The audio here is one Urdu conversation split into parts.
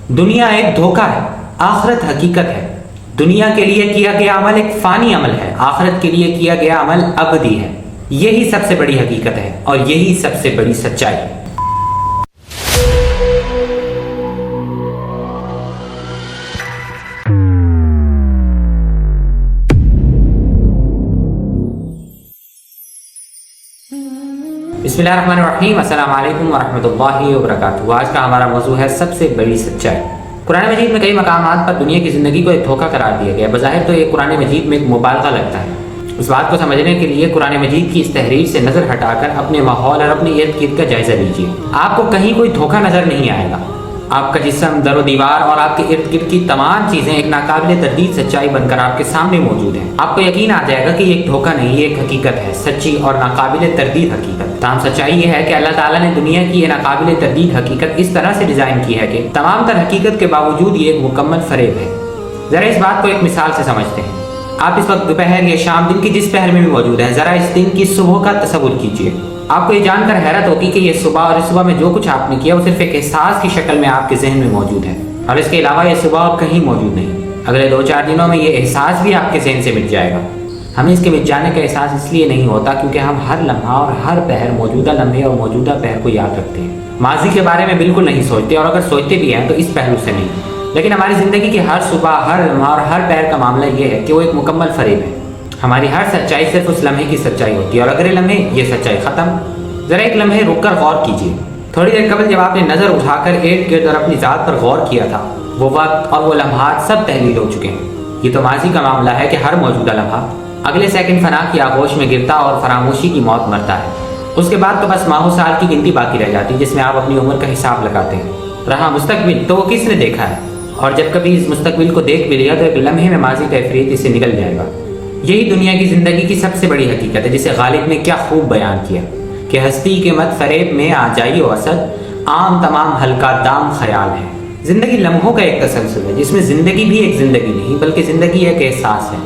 دنیا ایک دھوکہ ہے، آخرت حقیقت ہے۔ دنیا کے لیے کیا گیا عمل ایک فانی عمل ہے، آخرت کے لیے کیا گیا عمل ابدی ہے۔ یہی سب سے بڑی حقیقت ہے اور یہی سب سے بڑی سچائی ہے۔ بسم اللہ الرحمن الرحیم، السلام علیکم ورحمۃ اللہ وبرکاتہ۔ آج کا ہمارا موضوع ہے سب سے بڑی سچائی۔ قرآن مجید میں کئی مقامات پر دنیا کی زندگی کو ایک دھوکہ قرار دیا گیا۔ بظاہر تو یہ قرآن مجید میں ایک مبالغہ لگتا ہے۔ اس بات کو سمجھنے کے لیے قرآن مجید کی اس تحریر سے نظر ہٹا کر اپنے ماحول اور اپنے ارد گرد کا جائزہ لیجیے۔ آپ کو کہیں کوئی دھوکہ نظر نہیں آئے گا۔ آپ کا جسم، در و دیوار اور آپ کے ارد گرد کی تمام چیزیں ایک ناقابل تردید سچائی بن کر آپ کے سامنے موجود ہیں۔ آپ کو یقین آ جائے گا کہ یہ ایک دھوکہ نہیں، یہ ایک حقیقت ہے، سچی اور ناقابل تردید حقیقت۔ تاہم سچائی یہ ہے کہ اللہ تعالیٰ نے دنیا کی یہ ناقابل تردید حقیقت اس طرح سے ڈیزائن کی ہے کہ تمام تر حقیقت کے باوجود یہ ایک مکمل فریب ہے۔ ذرا اس بات کو ایک مثال سے سمجھتے ہیں۔ آپ اس وقت دوپہر یا شام دن کی جس پہر میں بھی موجود ہیں، ذرا اس دن کی صبح کا تصور کیجیے۔ آپ کو یہ جان کر حیرت ہوگی کہ یہ صبح اور اس صبح میں جو کچھ آپ نے کیا وہ صرف ایک احساس کی شکل میں آپ کے ذہن میں موجود ہے، اور اس کے علاوہ یہ صبح اور کہیں موجود نہیں۔ اگلے 2-4 دنوں میں یہ احساس بھی آپ کے ذہن سے مٹ جائے گا۔ ہمیں اس کے مٹ جانے کا احساس اس لیے نہیں ہوتا کیونکہ ہم ہر لمحہ اور ہر پہر موجودہ لمحے اور موجودہ پہر کو یاد رکھتے ہیں۔ ماضی کے بارے میں بالکل نہیں سوچتے، اور اگر سوچتے بھی ہیں تو اس پہلو سے نہیں۔ لیکن ہماری زندگی کی ہر صبح، ہر لمحہ اور ہر پہر کا معاملہ یہ ہے کہ وہ ایک مکمل فریب ہے۔ ہماری ہر سچائی صرف اس لمحے کی سچائی ہوتی ہے، اور اگلے لمحے یہ سچائی ختم۔ ذرا ایک لمحے رک کر غور کیجیے۔ تھوڑی دیر قبل جب آپ نے نظر اٹھا کر ارد گرد اور اپنی ذات پر غور کیا تھا، وہ وقت اور وہ لمحات سب تحلیل ہو چکے ہیں۔ یہ تو ماضی کا معاملہ ہے کہ ہر موجودہ لمحہ اگلے سیکنڈ فنا کی آغوش میں گرتا اور فراموشی کی موت مرتا ہے۔ اس کے بعد تو بس ماہ و سال کی گنتی باقی رہ جاتی جس میں آپ اپنی عمر کا حساب لگاتے ہیں۔ رہا مستقبل، تو وہ کس نے دیکھا ہے؟ اور جب کبھی اس مستقبل کو دیکھ بھی لیا تو ایک لمحے میں ماضی کا افریت اس سے نکل جائے گا۔ یہی دنیا کی زندگی کی سب سے بڑی حقیقت ہے، جسے غالب نے کیا خوب بیان کیا کہ ہستی کے مت فریب میں آ جائی وسط، عام تمام ہلکا دام خیال ہے۔ زندگی لمحوں کا ایک تسلسل ہے جس میں زندگی بھی ایک زندگی نہیں بلکہ زندگی ایک احساس ہے۔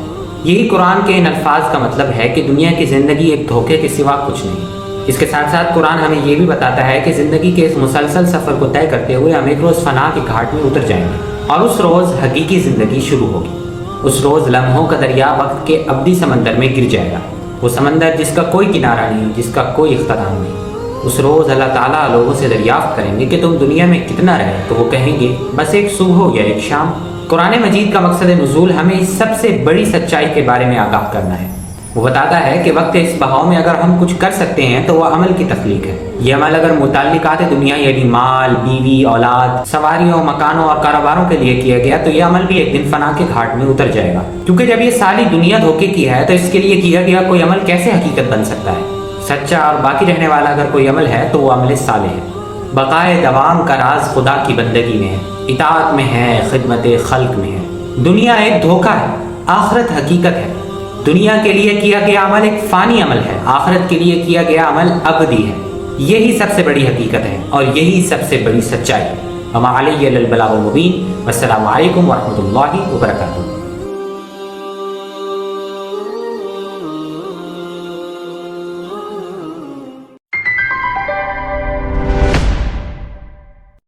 یہی قرآن کے ان الفاظ کا مطلب ہے کہ دنیا کی زندگی ایک دھوکے کے سوا کچھ نہیں۔ اس کے ساتھ ساتھ قرآن ہمیں یہ بھی بتاتا ہے کہ زندگی کے اس مسلسل سفر کو طے کرتے ہوئے ہم ایک روز فنا کے گھاٹ میں اتر جائیں گے، اور اس روز حقیقی زندگی شروع ہوگی۔ اس روز لمحوں کا دریا وقت کے ابدی سمندر میں گر جائے گا، وہ سمندر جس کا کوئی کنارہ نہیں، جس کا کوئی اختتام نہیں۔ اس روز اللہ تعالیٰ لوگوں سے دریافت کریں گے کہ تم دنیا میں کتنا رہے، تو وہ کہیں گے بس ایک صبح یا ایک شام۔ قرآن مجید کا مقصد نزول ہمیں اس سب سے بڑی سچائی کے بارے میں آگاہ کرنا ہے۔ وہ بتاتا ہے کہ وقت اس بہاؤ میں اگر ہم کچھ کر سکتے ہیں تو وہ عمل کی تخلیق ہے۔ یہ عمل اگر متعلقات دنیا یعنی مال، بیوی، اولاد، سواریوں، مکانوں اور کاروباروں کے لیے کیا گیا تو یہ عمل بھی ایک دن فنا کے گھاٹ میں اتر جائے گا، کیونکہ جب یہ ساری دنیا دھوکے کی ہے تو اس کے لیے کیا گیا کوئی عمل کیسے حقیقت بن سکتا ہے؟ سچا اور باقی رہنے والا اگر کوئی عمل ہے تو وہ عمل صالح ہے۔ بقائے دوام کا راز خدا کی بندگی میں ہے، اطاعت میں ہے، خدمت خلق میں ہے۔ دنیا ایک دھوکہ ہے، آخرت حقیقت ہے۔ دنیا کے لیے کیا گیا عمل ایک فانی عمل ہے، آخرت کے لیے کیا گیا عمل ابدی ہے۔ یہی سب سے بڑی حقیقت ہے اور یہی سب سے بڑی سچائی ہے۔ وما علی الا البلاغ المبین۔ والسلام علیکم ورحمۃ اللہ وبرکاتہ۔